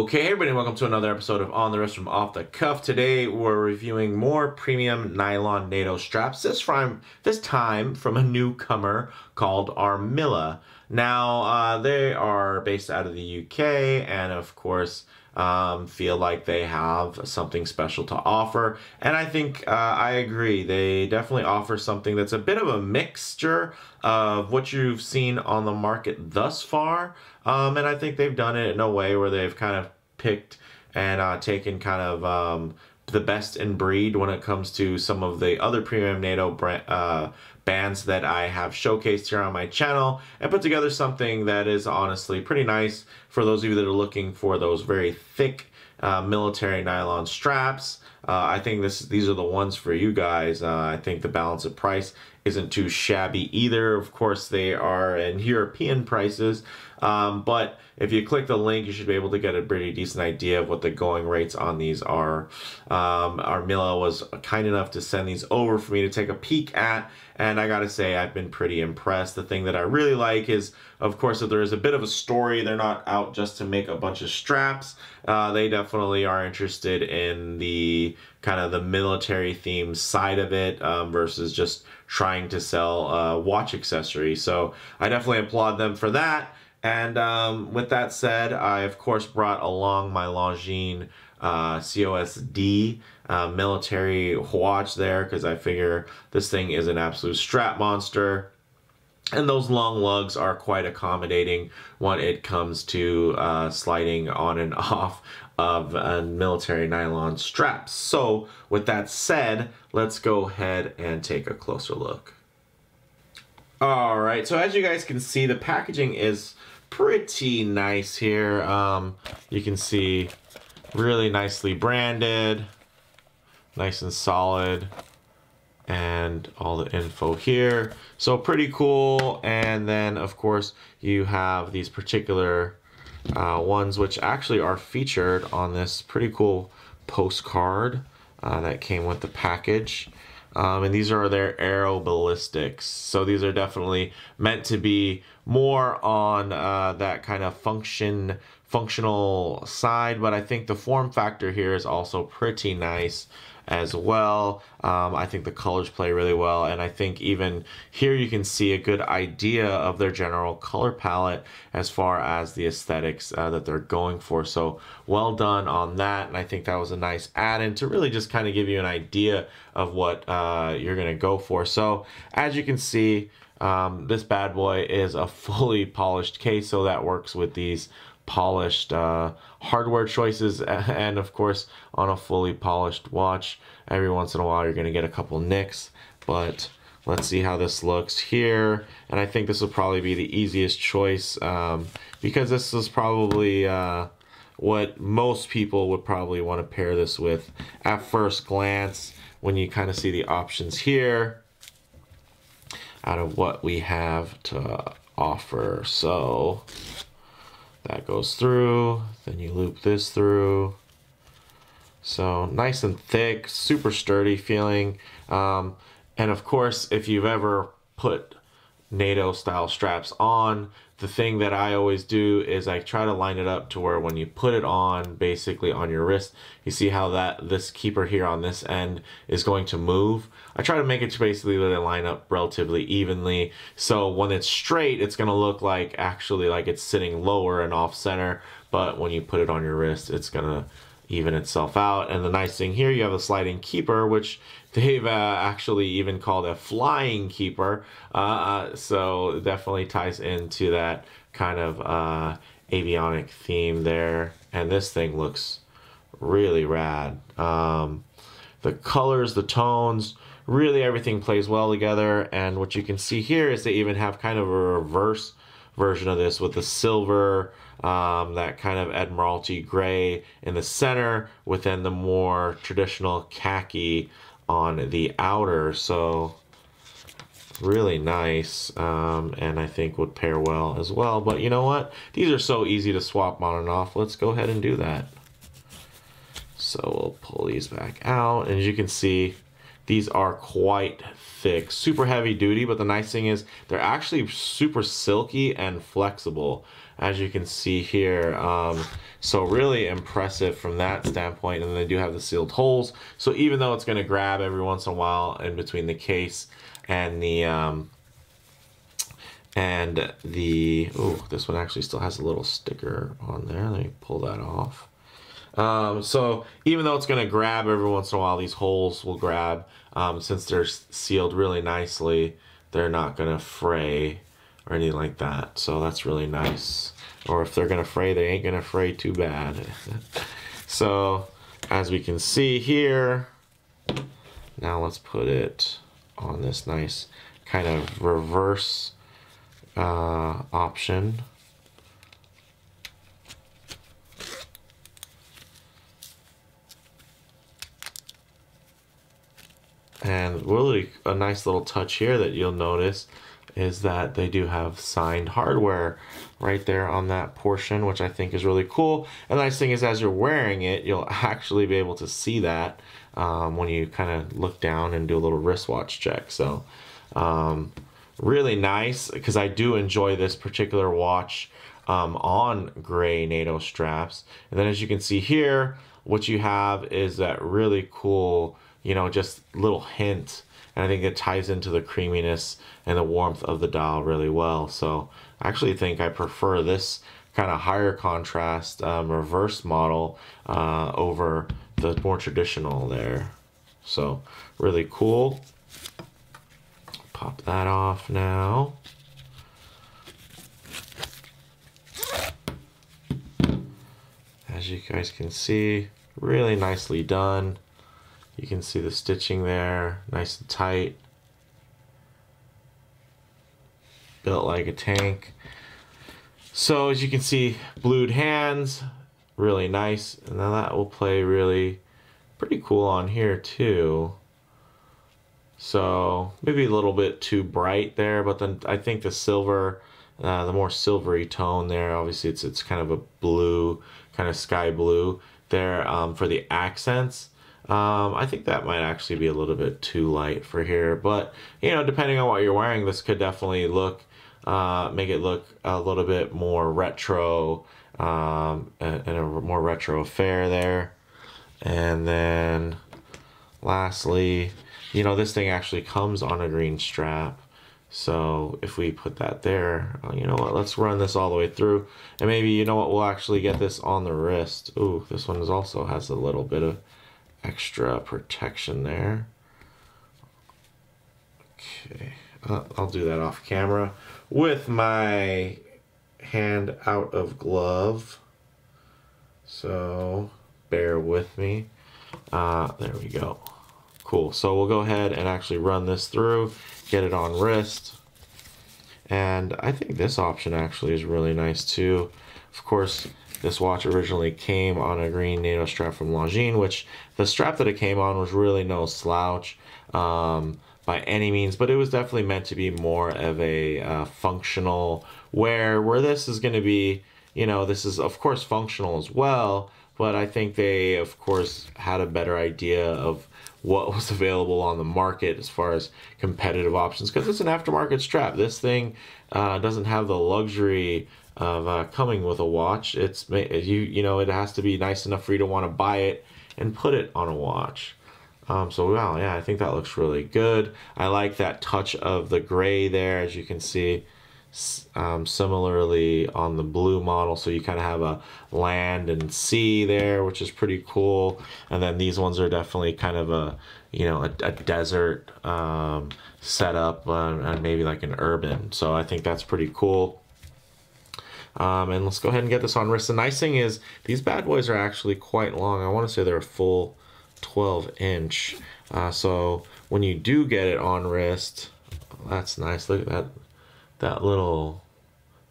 Okay, hey everybody, welcome to another episode of On the Wrist from Off the Cuff. Today we're reviewing more premium nylon NATO straps, this time from a newcomer called Armilla. Now, they are based out of the UK and of course feel like they have something special to offer. And I think I agree. They definitely offer something that's a bit of a mixture of what you've seen on the market thus far. And I think they've done it in a way where they've kind of picked and taken kind of the best in breed when it comes to some of the other premium NATO bands that I have showcased here on my channel and put together something that is honestly pretty nice for those of you that are looking for those very thick military nylon straps. I think these are the ones for you guys. I think the balance of price isn't too shabby either. Of course, they are in European prices, but if you click the link, you should be able to get a pretty decent idea of what the going rates on these are. Armilla was kind enough to send these over for me to take a peek at, and I gotta say, I've been pretty impressed. The thing that I really like is, of course, that there is a bit of a story. They're not out just to make a bunch of straps. They definitely are interested in the kind of the military themed side of it versus just trying to sell watch accessories. So I definitely applaud them for that. And with that said, I of course brought along my Longines COSD military watch there because I figure this thing is an absolute strap monster. And those long lugs are quite accommodating when it comes to sliding on and off of military nylon straps. So with that said, let's go ahead and take a closer look. All right, so as you guys can see, the packaging is pretty nice here. You can see really nicely branded, nice and solid, and all the info here. So pretty cool. And then of course you have these particular ones which actually are featured on this pretty cool postcard that came with the package. And these are their aeroballistics. So these are definitely meant to be more on that kind of functional side, but I think the form factor here is also pretty nice as well. I think the colors play really well, and I think even here you can see a good idea of their general color palette as far as the aesthetics that they're going for. So well done on that, and I think that was a nice add-in to really just kind of give you an idea of what you're gonna go for. So as you can see, this bad boy is a fully polished case, so that works with these polished hardware choices, and of course on a fully polished watch every once in a while you're going to get a couple nicks, but let's see how this looks here. And I think this will probably be the easiest choice because this is probably what most people would probably want to pair this with at first glance when you kind of see the options here out of what we have to offer. So that goes through, then you loop this through. So nice and thick, super sturdy feeling. And of course, if you've ever put NATO style straps on, the thing that I always do is I try to line it up to where when you put it on, basically on your wrist, you see how this keeper here on this end is going to move. I try to make it to basically let it line up relatively evenly. So when it's straight, it's gonna look like actually like it's sitting lower and off center, but when you put it on your wrist, it's gonna even itself out. And the nice thing here, you have a sliding keeper, which they've actually even called a flying keeper. So it definitely ties into that kind of avionic theme there. And this thing looks really rad. The colors, the tones, really everything plays well together. And what you can see here is they even have kind of a reverse version of this with the silver, that kind of Admiralty gray in the center, within the more traditional khaki on the outer. So really nice, and I think would pair well as well. But you know what? These are so easy to swap on and off. Let's go ahead and do that. So we'll pull these back out, and as you can see, these are quite thick, super heavy duty, but the nice thing is they're actually super silky and flexible, as you can see here. So really impressive from that standpoint. And they do have the sealed holes, so even though it's going to grab every once in a while in between the case and the oh, this one actually still has a little sticker on there. Let me pull that off. So even though it's going to grab every once in a while, these holes will grab. Since they're sealed really nicely, they're not going to fray or anything like that. So that's really nice. Or if they're going to fray, they ain't going to fray too bad. So as we can see here, now let's put it on this nice kind of reverse option. And really a nice little touch here that you'll notice is that they do have signed hardware right there on that portion, which I think is really cool. And the nice thing is, as you're wearing it, you'll actually be able to see that when you kind of look down and do a little wristwatch check. So really nice, because I do enjoy this particular watch on gray NATO straps. And then as you can see here, what you have is that really cool, you know, just little hint. And I think it ties into the creaminess and the warmth of the dial really well. So I actually think I prefer this kind of higher contrast reverse model over the more traditional there. So really cool. Pop that off now. As you guys can see, really nicely done. You can see the stitching there, nice and tight. Built like a tank. So as you can see, blued hands, really nice. And now that will play really pretty cool on here too. So maybe a little bit too bright there, but then I think the silver, the more silvery tone there, obviously it's kind of a blue, kind of sky blue there for the accents. I think that might actually be a little bit too light for here, but you know, depending on what you're wearing, this could definitely look, make it look a little bit more retro, and a more retro affair there. And then lastly, you know, this thing actually comes on a green strap. So if we put that there, you know what, let's run this all the way through. And maybe, you know what, we'll actually get this on the wrist. Ooh, this one also has a little bit of extra protection there. Okay, I'll do that off camera with my hand out of glove. So bear with me. There we go. Cool. So we'll go ahead and actually run this through, get it on wrist. And I think this option actually is really nice too. Of course, this watch originally came on a green NATO strap from Longines, which the strap that it came on was really no slouch by any means, but it was definitely meant to be more of a functional wear, where this is going to be, you know, this is of course functional as well, but I think they of course had a better idea of what was available on the market as far as competitive options, because it's an aftermarket strap. This thing doesn't have the luxury of coming with a watch. It's you know, it has to be nice enough for you to want to buy it and put it on a watch. So wow, yeah, I think that looks really good. I like that touch of the gray there, as you can see. Similarly on the blue model, so you kind of have a land and sea there, which is pretty cool. And then these ones are definitely kind of a, you know, a desert setup, and maybe like an urban. So I think that's pretty cool. And let's go ahead and get this on wrist. The nice thing is these bad boys are actually quite long. I want to say they're a full 12-inch. So when you do get it on wrist, that's nice. Look at that. That little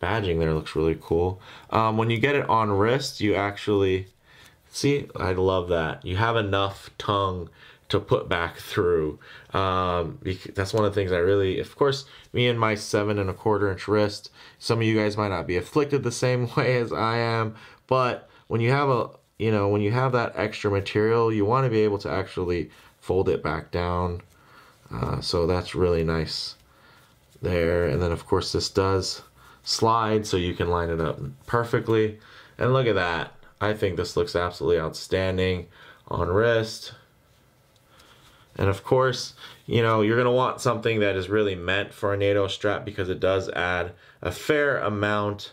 badging there looks really cool. When you get it on wrist, you actually see, I love that. You have enough tongue to put back through. That's one of the things I really, of course, me and my 7¼ inch wrist, some of you guys might not be afflicted the same way as I am, but when you have a, you know, when you have that extra material, you want to be able to actually fold it back down. So that's really nice there. And then of course this does slide so you can line it up perfectly. And look at that. I think this looks absolutely outstanding on wrist. And of course, you know, you're gonna want something that is really meant for a NATO strap because it does add a fair amount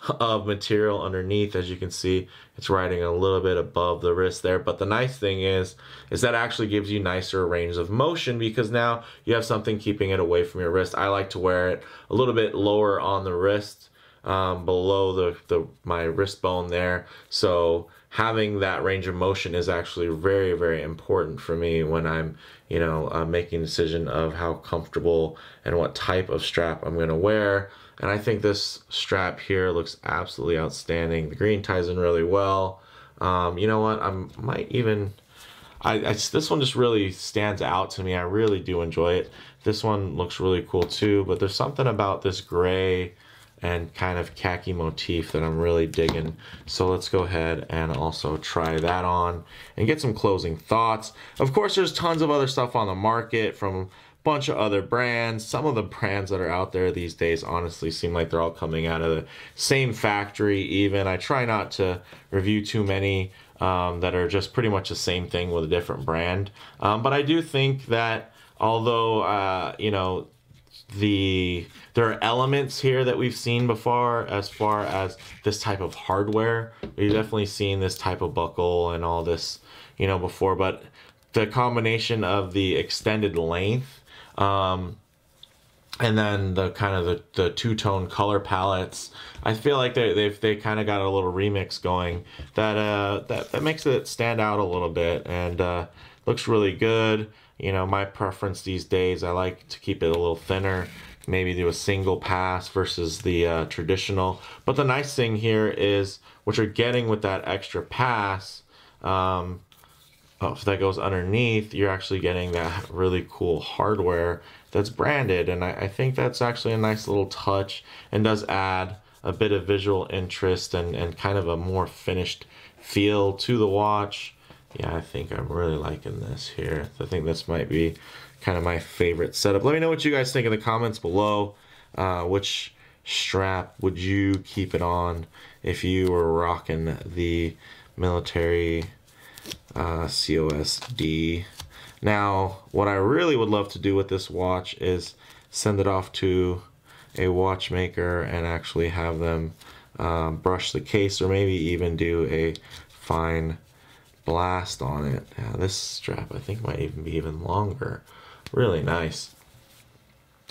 of material underneath. As you can see, it's riding a little bit above the wrist there. But the nice thing is that actually gives you nicer range of motion because now you have something keeping it away from your wrist. I like to wear it a little bit lower on the wrist, below my wrist bone there. So having that range of motion is actually very, very important for me when I'm, you know, making a decision of how comfortable and what type of strap I'm going to wear. And I think this strap here looks absolutely outstanding. The green ties in really well. You know what? I might even... this one just really stands out to me. I really do enjoy it. This one looks really cool too, but there's something about this gray and kind of khaki motif that I'm really digging. So let's go ahead and also try that on and get some closing thoughts. Of course, there's tons of other stuff on the market from bunch of other brands. Some of the brands that are out there these days honestly seem like they're all coming out of the same factory even. I try not to review too many that are just pretty much the same thing with a different brand. But I do think that although, you know, there are elements here that we've seen before as far as this type of hardware. We've definitely seen this type of buckle and all this, you know, before, but the combination of the extended length, and then the kind of the two-tone color palettes, I feel like they kind of got a little remix going that makes it stand out a little bit and looks really good. You know, my preference these days, I like to keep it a little thinner, maybe do a single pass versus the traditional. But the nice thing here is what you're getting with that extra pass, if that goes underneath, you're actually getting that really cool hardware that's branded. And I think that's actually a nice little touch and does add a bit of visual interest and kind of a more finished feel to the watch. Yeah, I think I'm really liking this here. I think this might be kind of my favorite setup. Let me know what you guys think in the comments below. Which strap would you keep it on if you were rocking the military COSD? Now, what I really would love to do with this watch is send it off to a watchmaker and actually have them brush the case or maybe even do a fine blast on it. Now, this strap I think might even be even longer. Really nice.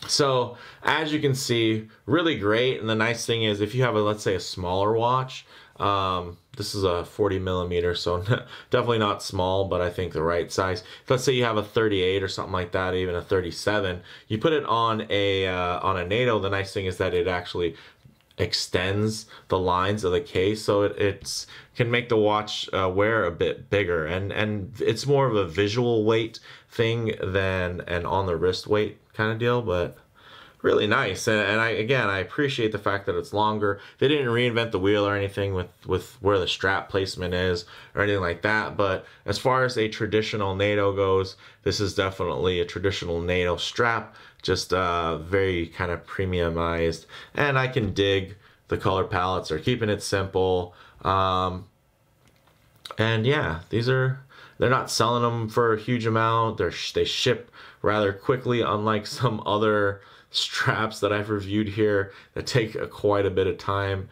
So as you can see, really great. And the nice thing is if you have a, let's say, a smaller watch, this is a 40 millimeter, so definitely not small, but I think the right size. Let's say you have a 38 or something like that, even a 37. You put it on a NATO. The nice thing is that it actually extends the lines of the case, so it can make the watch wear a bit bigger, and it's more of a visual weight thing than an on the wrist weight kind of deal, but really nice. And I appreciate the fact that it's longer. They didn't reinvent the wheel or anything with where the strap placement is or anything like that, but as far as a traditional NATO goes, this is definitely a traditional NATO strap, just very kind of premiumized, and I can dig the color palettes. They're keeping it simple, and yeah, they're not selling them for a huge amount. They ship rather quickly, unlike some other straps that I've reviewed here that take quite a bit of time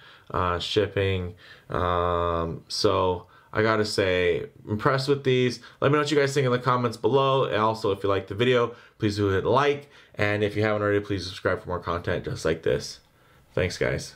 shipping. So I gotta say, impressed with these. Let me know what you guys think in the comments below. And also, if you like the video, please do hit like. And if you haven't already, please subscribe for more content just like this. Thanks, guys.